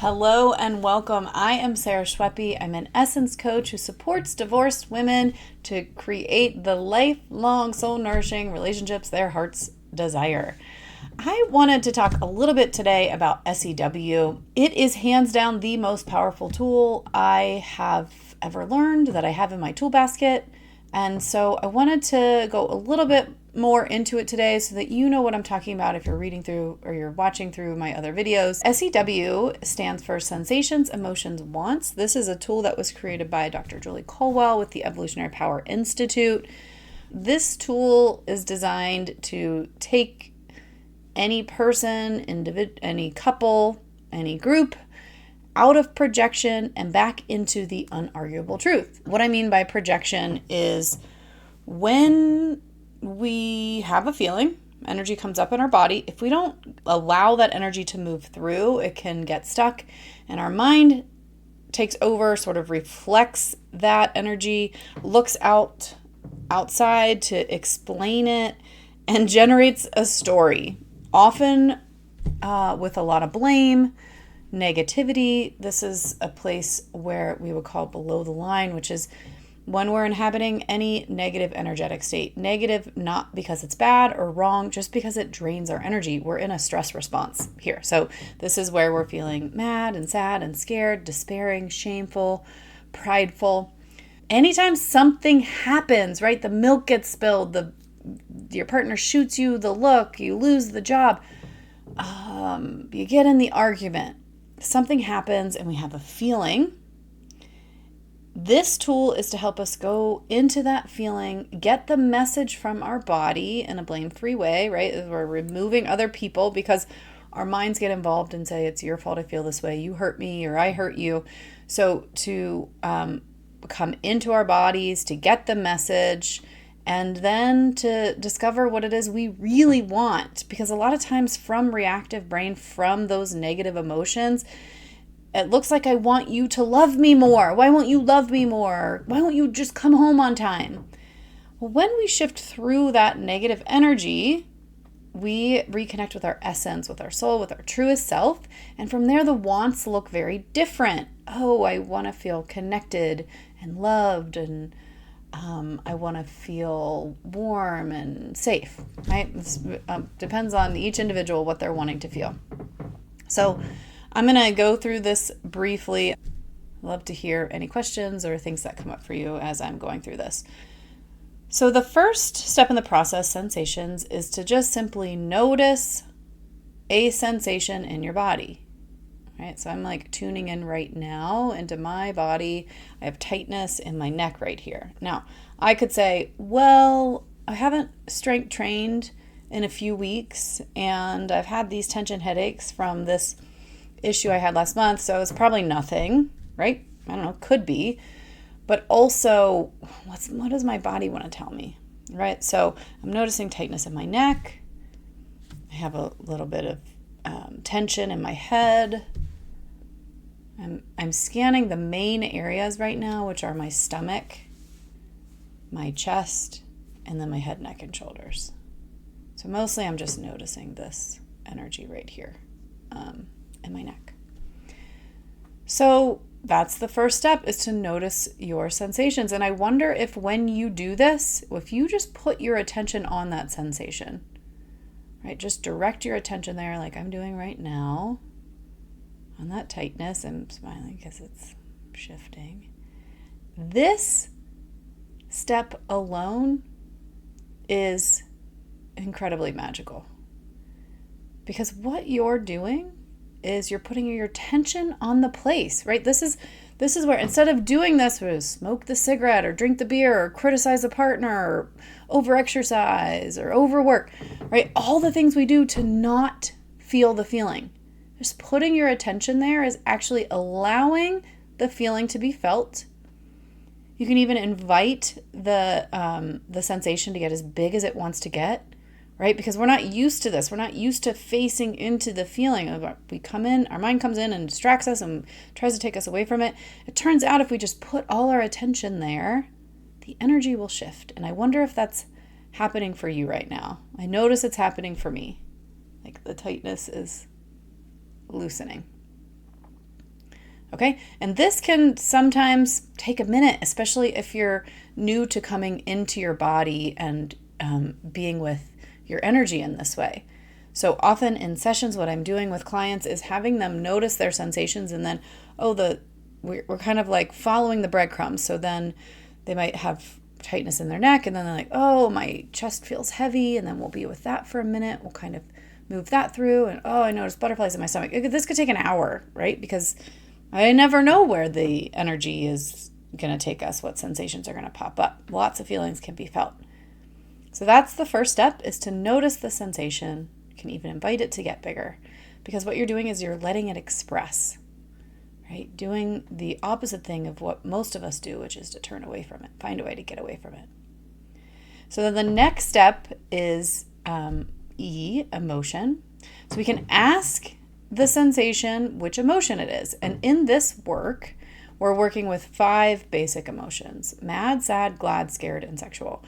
Hello and welcome. I am Sarah Schweppe. I'm an essence coach who supports divorced women to create the lifelong, soul nourishing relationships their hearts desire. I wanted to talk a little bit today about SEW. It is hands down the most powerful tool I have ever learned, that I have in my tool basket. And so I wanted to go a little bit more into it today so that you know what I'm talking about if you're reading through or you're watching through my other videos. SEW stands for Sensations, Emotions, Wants. This is a tool that was created by Dr. Julie Colwell with the Evolutionary Power Institute. This tool is designed to take any person, any couple, any group out of projection and back into the unarguable truth. What I mean by projection is when we have a feeling, energy comes up in our body. If we don't allow that energy to move through, it can get stuck, and our mind takes over, sort of reflects that energy, looks outside to explain it, and generates a story, often with a lot of blame, negativity. This is a place where we would call below the line, which is when we're inhabiting any negative energetic state. Negative not because it's bad or wrong, just because it drains our energy. We're in a stress response here. So this is where we're feeling mad and sad and scared, despairing, shameful, prideful. Anytime something happens, right? The milk gets spilled, your partner shoots you the look, you lose the job, you get in the argument, something happens and we have a feeling. This tool is to help us go into that feeling, get the message from our body in a blame-free way, right? We're removing other people because our minds get involved and say, it's your fault I feel this way, you hurt me or I hurt you. So to come into our bodies, to get the message, and then to discover what it is we really want. Because a lot of times from reactive brain, from those negative emotions, it looks like I want you to love me more. Why won't you love me more? Why won't you just come home on time? Well, when we shift through that negative energy, we reconnect with our essence, with our soul, with our truest self. And from there, the wants look very different. Oh, I want to feel connected and loved, and I want to feel warm and safe, right? This depends on each individual what they're wanting to feel. So I'm going to go through this briefly. I'd love to hear any questions or things that come up for you as I'm going through this. So the first step in the process, sensations, is to just simply notice a sensation in your body. Right? So I'm like tuning in right now into my body. I have tightness in my neck right here. Now, I could say, well, I haven't strength trained in a few weeks, and I've had these tension headaches from this issue I had last month, so it's probably nothing, right? I don't know, could be. But also, what does my body want to tell me, right? So I'm noticing tightness in my neck. I have a little bit of tension in my head. I'm scanning the main areas right now, which are my stomach, my chest, and then my head, neck, and shoulders. So mostly I'm just noticing this energy right here in my neck. So that's the first step, is to notice your sensations. And I wonder if when you do this, if you just put your attention on that sensation, right? Just direct your attention there like I'm doing right now on that tightness. I'm smiling because it's shifting. This step alone is incredibly magical, because what you're doing is you're putting your attention on the place, right? This is where, instead of doing this, we smoke the cigarette or drink the beer or criticize a partner or over-exercise or overwork, right? All the things we do to not feel the feeling. Just putting your attention there is actually allowing the feeling to be felt. You can even invite the sensation to get as big as it wants to get, right? Because we're not used to this. We're not used to facing into the feeling. We come in, our mind comes in and distracts us and tries to take us away from it. It turns out if we just put all our attention there, the energy will shift. And I wonder if that's happening for you right now. I notice it's happening for me. Like the tightness is loosening. Okay. And this can sometimes take a minute, especially if you're new to coming into your body and being with your energy in this way. So often in sessions, what I'm doing with clients is having them notice their sensations, and then, we're kind of like following the breadcrumbs. So then they might have tightness in their neck, and then they're like, oh, my chest feels heavy, and then we'll be with that for a minute. We'll kind of move that through, and I notice butterflies in my stomach. This could take an hour, right? Because I never know where the energy is going to take us, what sensations are going to pop up. Lots of feelings can be felt. So that's the first step, is to notice the sensation. You can even invite it to get bigger, because what you're doing is you're letting it express, right? Doing the opposite thing of what most of us do, which is to turn away from it, find a way to get away from it. So then the next step is emotion. So we can ask the sensation which emotion it is. And in this work, we're working with 5 basic emotions: mad, sad, glad, scared, and sexual.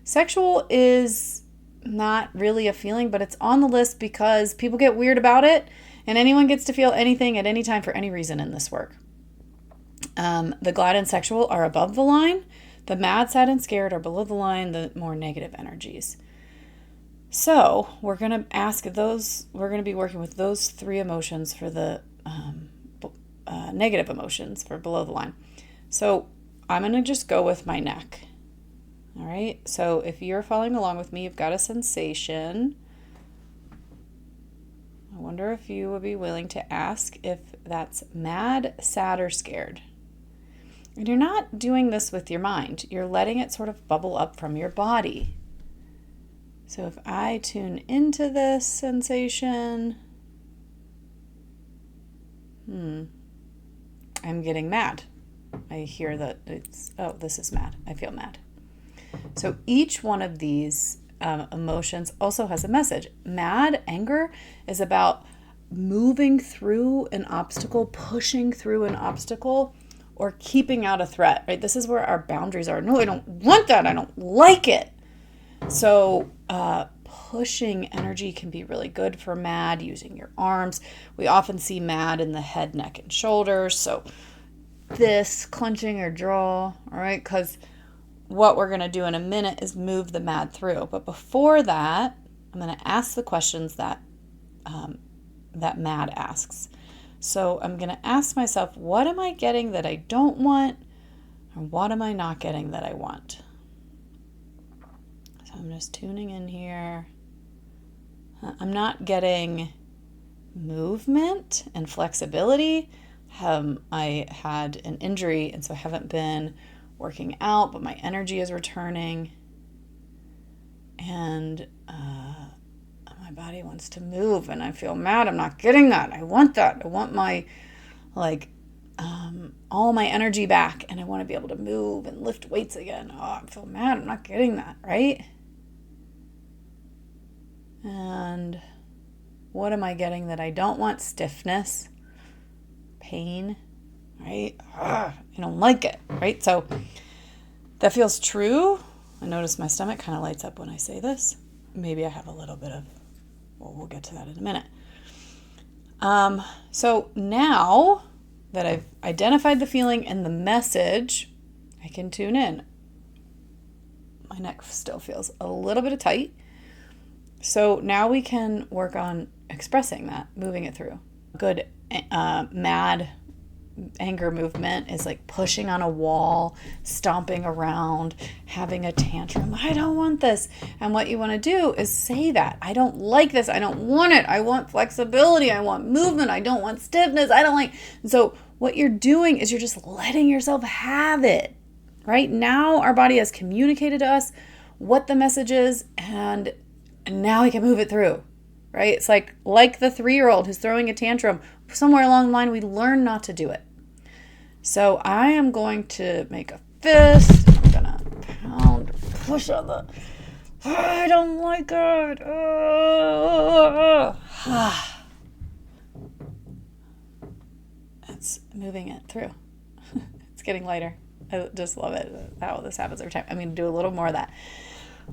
Sexual is not really a feeling, but it's on the list because people get weird about it, and anyone gets to feel anything at any time for any reason in this work. The glad and sexual are above the line. The mad, sad, and scared are below the line, the more negative energies. So we're going to we're going to be working with those 3 emotions for the negative emotions for below the line. So I'm going to just go with my neck. All right. So if you're following along with me, you've got a sensation. I wonder if you would be willing to ask if that's mad, sad, or scared. And you're not doing this with your mind. You're letting it sort of bubble up from your body. So if I tune into this sensation, I'm getting mad. I hear that this is mad. I feel mad. So each one of these emotions also has a message. Mad, anger, is about moving through an obstacle, pushing through an obstacle, or keeping out a threat, right? This is where our boundaries are. No, I don't want that. I don't like it. So pushing energy can be really good for mad, using your arms. We often see mad in the head, neck, and shoulders. So this, clenching or draw, all right? Because what we're going to do in a minute is move the mad through. But before that, I'm going to ask the questions that mad asks. So I'm going to ask myself, what am I getting that I don't want? Or what am I not getting that I want? So I'm just tuning in here. I'm not getting movement and flexibility. I had an injury, and so I haven't been working out, but my energy is returning. And my body wants to move, and I feel mad. I'm not getting that. I want that. I want my, all my energy back, and I want to be able to move and lift weights again. Oh, I feel mad. I'm not getting that, right? And what am I getting that I don't want? Stiffness, pain, right? I don't like it, right? So that feels true. I notice my stomach kind of lights up when I say this. Maybe I have a little bit of, we'll get to that in a minute. So now that I've identified the feeling and the message, I can tune in. My neck still feels a little bit tight. So now we can work on expressing that, moving it through. Good mad anger movement is like pushing on a wall, stomping around, having a tantrum. I don't want this. And what you want to do is say that. I don't like this. I don't want it. I want flexibility. I want movement. I don't want stiffness. I don't like. And so what you're doing is you're just letting yourself have it. Right now, our body has communicated to us what the message is, and now we can move it through. Right? It's like the 3-year-old who's throwing a tantrum. Somewhere along the line, we learn not to do it. So I am going to make a fist. I'm going to pound, push on the, I don't like it. It's moving it through. It's getting lighter. I just love it how this happens every time. I'm going to do a little more of that.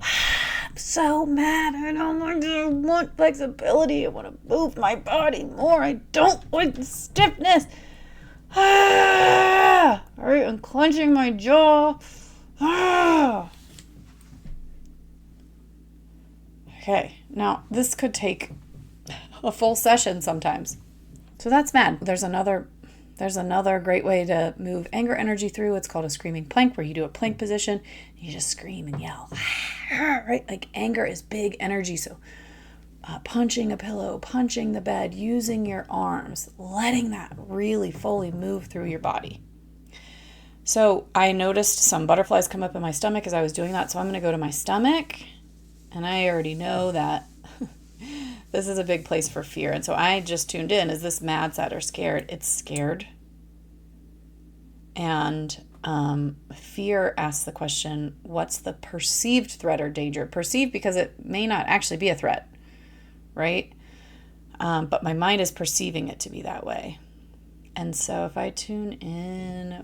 I'm so mad. I don't like it. I want flexibility. I want to move my body more. I don't like the stiffness. All right, I'm clenching my jaw. Okay, now this could take a full session sometimes. So that's mad. There's another great way to move anger energy through. It's called a screaming plank, where you do a plank position and you just scream and yell. Right? Like anger is big energy. So punching a pillow, punching the bed, using your arms, letting that really fully move through your body. So I noticed some butterflies come up in my stomach as I was doing that. So I'm going to go to my stomach, and I already know that this is a big place for fear. And so I just tuned in. Is this mad, sad, or scared? It's scared. And fear asks the question, what's the perceived threat or danger? Perceived because it may not actually be a threat, right? But my mind is perceiving it to be that way. And so if I tune in,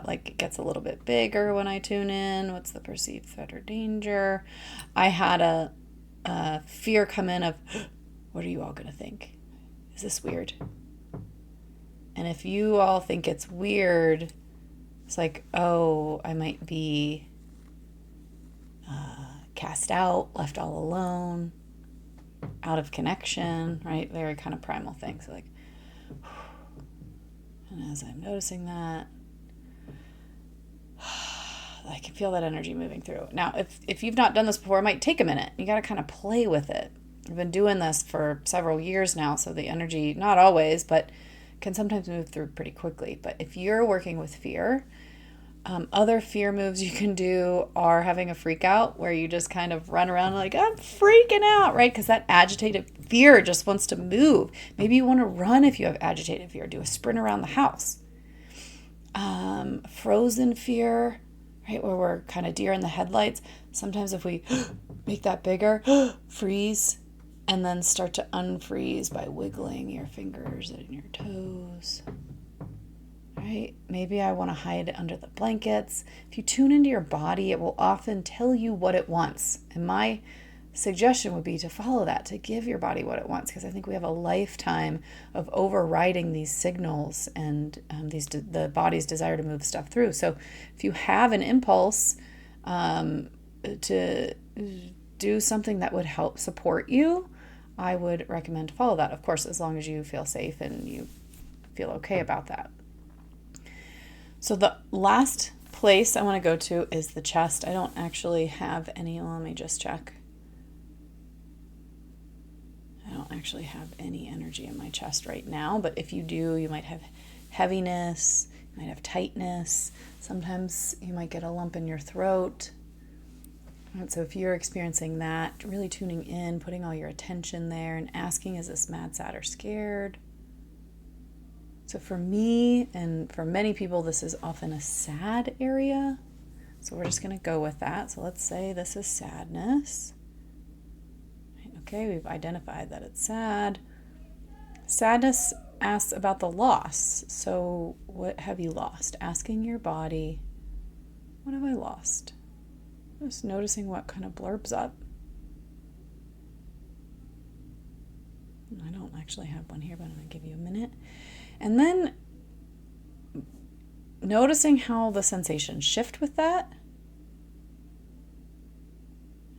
like it gets a little bit bigger when I tune in. What's the perceived threat or danger? I had a fear come in of, what are you all going to think? Is this weird? And if you all think it's weird, it's like, oh, I might be cast out, left all alone, out of connection, right? Very kind of primal things. So like, and as I'm noticing that, I can feel that energy moving through. Now, if you've not done this before, it might take a minute. You got to kind of play with it. I've been doing this for several years now, so the energy, not always, but can sometimes move through pretty quickly. But if you're working with fear, other fear moves you can do are having a freak out, where you just kind of run around like, I'm freaking out, right? Because that agitated fear just wants to move. Maybe you want to run if you have agitated fear. Do a sprint around the house. Frozen fear, right? Where we're kind of deer in the headlights. Sometimes if we make that bigger, freeze, and then start to unfreeze by wiggling your fingers and your toes. Right? Maybe I want to hide under the blankets. If you tune into your body, it will often tell you what it wants. And my suggestion would be to follow that, to give your body what it wants, because I think we have a lifetime of overriding these signals and the body's desire to move stuff through. So if you have an impulse to do something that would help support you, I would recommend to follow that. Of course, as long as you feel safe and you feel okay about that. So the last place I want to go to is the chest. I don't actually have any. Let me just check. I don't actually have any energy in my chest right now, but if you do, you might have heaviness, you might have tightness. Sometimes you might get a lump in your throat. And so if you're experiencing that, really tuning in, putting all your attention there and asking, is this mad, sad, or scared? So for me and for many people, this is often a sad area. So we're just going to go with that. So let's say this is sadness. Okay, we've identified that it's sad. Sadness asks about the loss. So what have you lost? Asking your body, what have I lost? Just noticing what kind of blurbs up. I don't actually have one here, but I'm going to give you a minute. And then noticing how the sensations shift with that.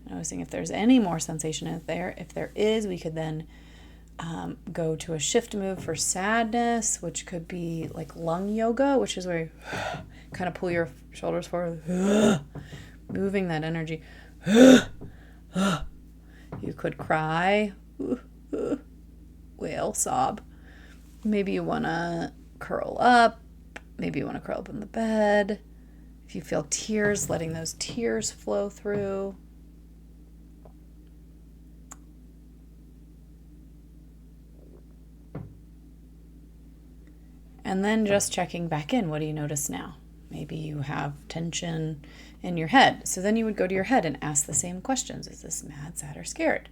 Noticing if there's any more sensation in there. If there is, we could then go to a shift move for sadness, which could be like lung yoga, which is where you kind of pull your shoulders forward, moving that energy. You could cry, wail, sob. Maybe you want to curl up. Maybe you want to curl up in the bed. If you feel tears, letting those tears flow through. And then just checking back in. What do you notice now? Maybe you have tension in your head. So then you would go to your head and ask the same questions. Is this mad, sad, or scared?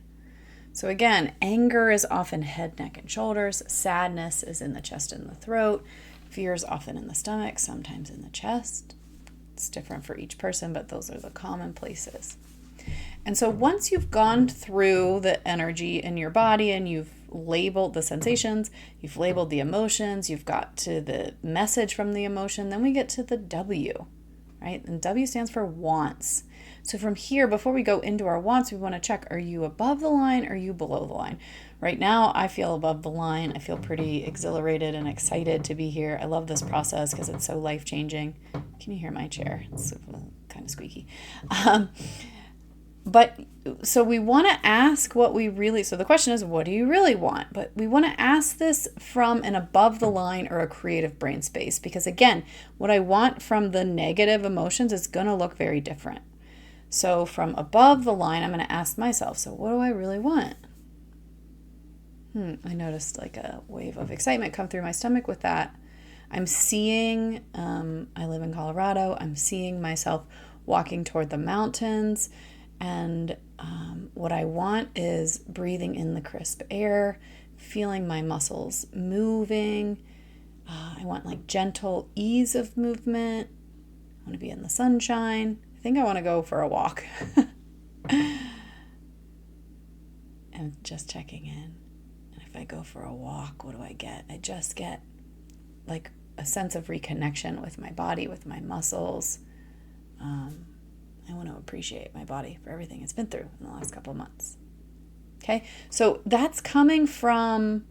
So again, anger is often head, neck, and shoulders. Sadness is in the chest and the throat. Fear is often in the stomach, sometimes in the chest. It's different for each person, but those are the common places. And so once you've gone through the energy in your body and you've labeled the sensations, you've labeled the emotions, you've got to the message from the emotion, then we get to the W, right? And W stands for wants. So from here, before we go into our wants, we want to check, are you above the line or are you below the line? Right now, I feel above the line. I feel pretty exhilarated and excited to be here. I love this process because it's so life-changing. Can you hear my chair? It's kind of squeaky. But so we want to ask what we really, so the question is, what do you really want? But we want to ask this from an above the line or a creative brain space, because again, what I want from the negative emotions is going to look very different. So from above the line, I'm going to ask myself, so what do I really want? I noticed like a wave of excitement come through my stomach with that. I'm seeing, I live in Colorado, I'm seeing myself walking toward the mountains, and what I want is breathing in the crisp air, feeling my muscles moving. I want like gentle ease of movement. I want to be in the sunshine. I think I want to go for a walk. And just checking in. And if I go for a walk, what do I get? I just get like a sense of reconnection with my body, with my muscles. I want to appreciate my body for everything it's been through in the last couple of months. Okay, so that's coming from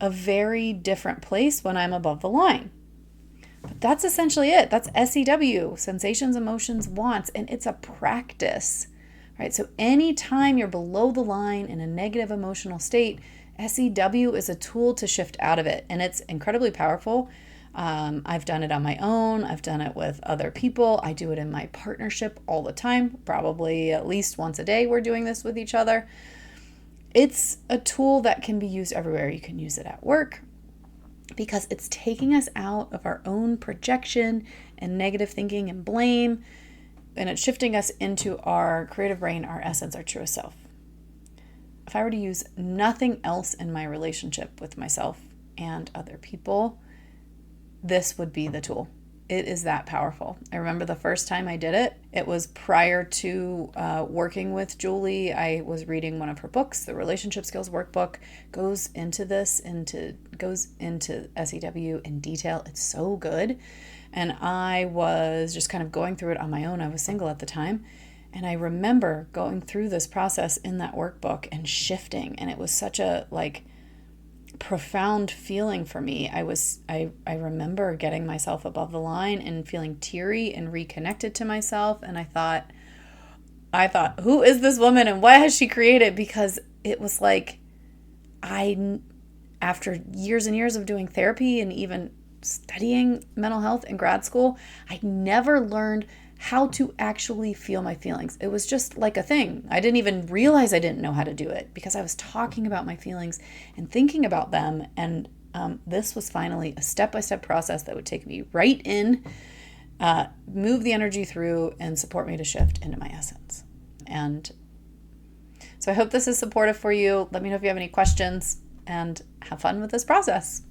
a very different place when I'm above the line. But that's essentially it. That's SEW, sensations, emotions, wants, and it's a practice, right? So anytime you're below the line in a negative emotional state, SEW is a tool to shift out of it, and it's incredibly powerful. I've done it on my own. I've done it with other people. I do it in my partnership all the time, probably at least once a day we're doing this with each other. It's a tool that can be used everywhere. You can use it at work because it's taking us out of our own projection and negative thinking and blame, and it's shifting us into our creative brain, our essence, our truest self. If I were to use nothing else in my relationship with myself and other people, this would be the tool. It is that powerful. I remember the first time I did it, it was prior to working with Julie. I was reading one of her books, the Relationship Skills Workbook, goes into SEW in detail. It's so good. And I was just kind of going through it on my own. I was single at the time. And I remember going through this process in that workbook and shifting. And it was such a profound feeling for me. I remember getting myself above the line and feeling teary and reconnected to myself. And I thought, who is this woman and what has she created? Because it was like, after years and years of doing therapy and even studying mental health in grad school, I never learned how to actually feel my feelings. It was just like a thing. I didn't even realize I didn't know how to do it because I was talking about my feelings and thinking about them. And this was finally a step-by-step process that would take me right in, move the energy through, and support me to shift into my essence. And so I hope this is supportive for you. Let me know if you have any questions, and have fun with this process.